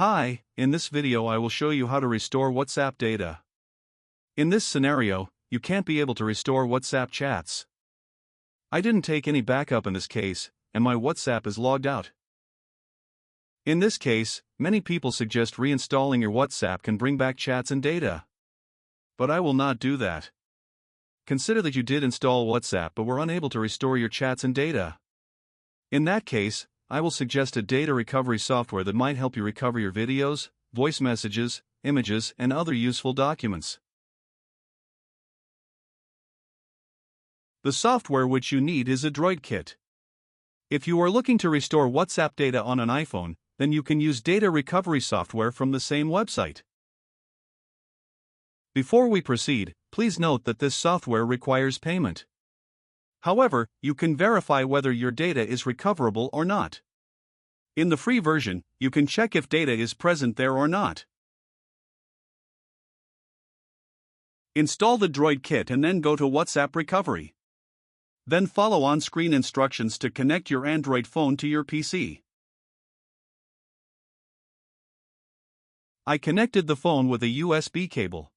Hi, in this video I will show you how to restore WhatsApp data. In this scenario, you can't be able to restore WhatsApp chats. I didn't take any backup in this case, and my WhatsApp is logged out. In this case, many people suggest reinstalling your WhatsApp can bring back chats and data. But I will not do that. Consider that you did install WhatsApp but were unable to restore your chats and data. In that case, I will suggest a data recovery software that might help you recover your videos, voice messages, images, and other useful documents. The software which you need is AndroidKit. If you are looking to restore WhatsApp data on an iPhone, then you can use data recovery software from the same website. Before we proceed, please note that this software requires payment. However, you can verify whether your data is recoverable or not. In the free version, you can check if data is present there or not. Install the AndroidKit and then go to WhatsApp Recovery. Then follow on-screen instructions to connect your Android phone to your PC. I connected the phone with a USB cable.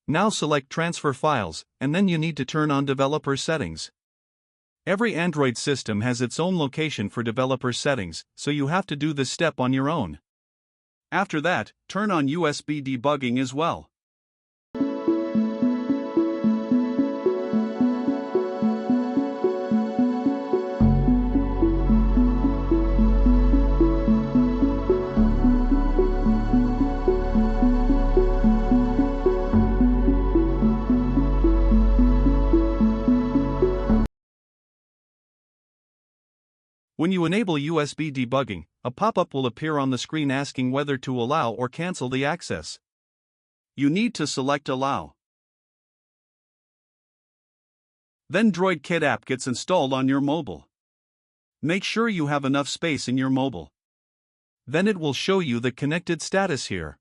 Now select Transfer Files, and then you need to turn on Developer Settings. Every Android system has its own location for developer settings, so you have to do this step on your own. After that, turn on USB debugging as well. When you enable USB debugging, a pop-up will appear on the screen asking whether to allow or cancel the access. You need to select Allow. Then AndroidKit app gets installed on your mobile. Make sure you have enough space in your mobile. Then it will show you the connected status here.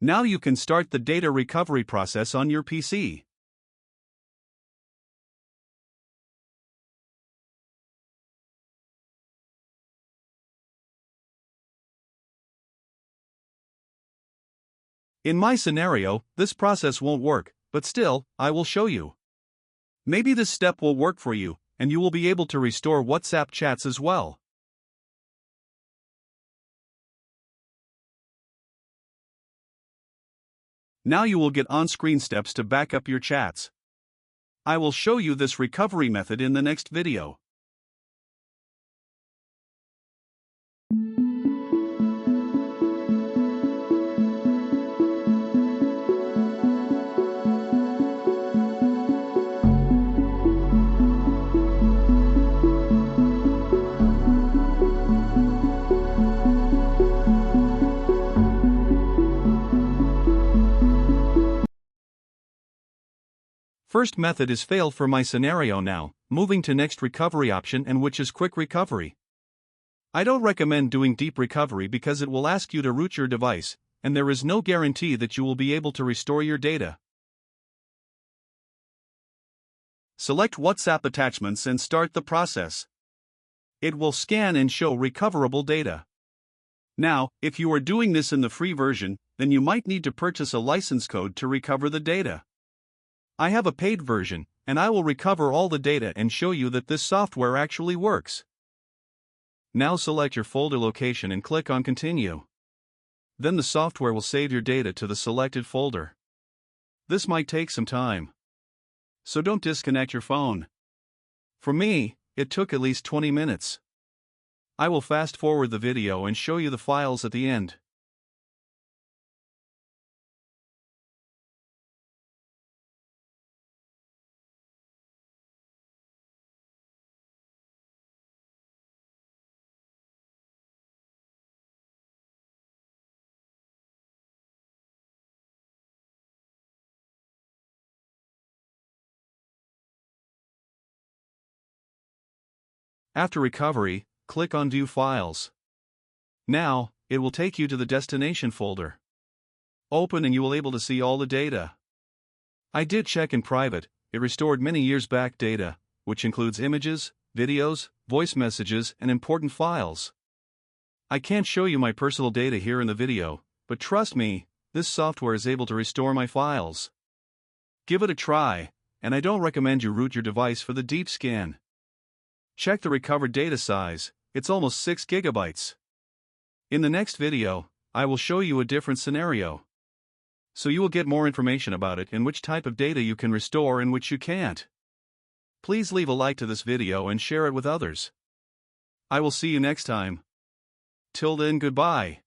Now you can start the data recovery process on your PC. In my scenario, this process won't work, but still, I will show you. Maybe this step will work for you, and you will be able to restore WhatsApp chats as well. Now you will get on-screen steps to back up your chats. I will show you this recovery method in the next video. First method is failed for my scenario now, moving to next recovery option, and which is quick recovery. I don't recommend doing deep recovery because it will ask you to root your device, and there is no guarantee that you will be able to restore your data. Select WhatsApp attachments and start the process. It will scan and show recoverable data. Now, if you are doing this in the free version, then you might need to purchase a license code to recover the data. I have a paid version, and I will recover all the data and show you that this software actually works. Now select your folder location and click on Continue. Then the software will save your data to the selected folder. This might take some time, so don't disconnect your phone. For me, it took at least 20 minutes. I will fast forward the video and show you the files at the end. After recovery, click on View Files. Now, it will take you to the destination folder. Open and you will able to see all the data. I did check in private, it restored many years back data, which includes images, videos, voice messages, and important files. I can't show you my personal data here in the video, but trust me, this software is able to restore my files. Give it a try, and I don't recommend you root your device for the deep scan. Check the recovered data size, it's almost 6 gigabytes. In the next video, I will show you a different scenario. So you will get more information about it and which type of data you can restore and which you can't. Please leave a like to this video and share it with others. I will see you next time. Till then, goodbye.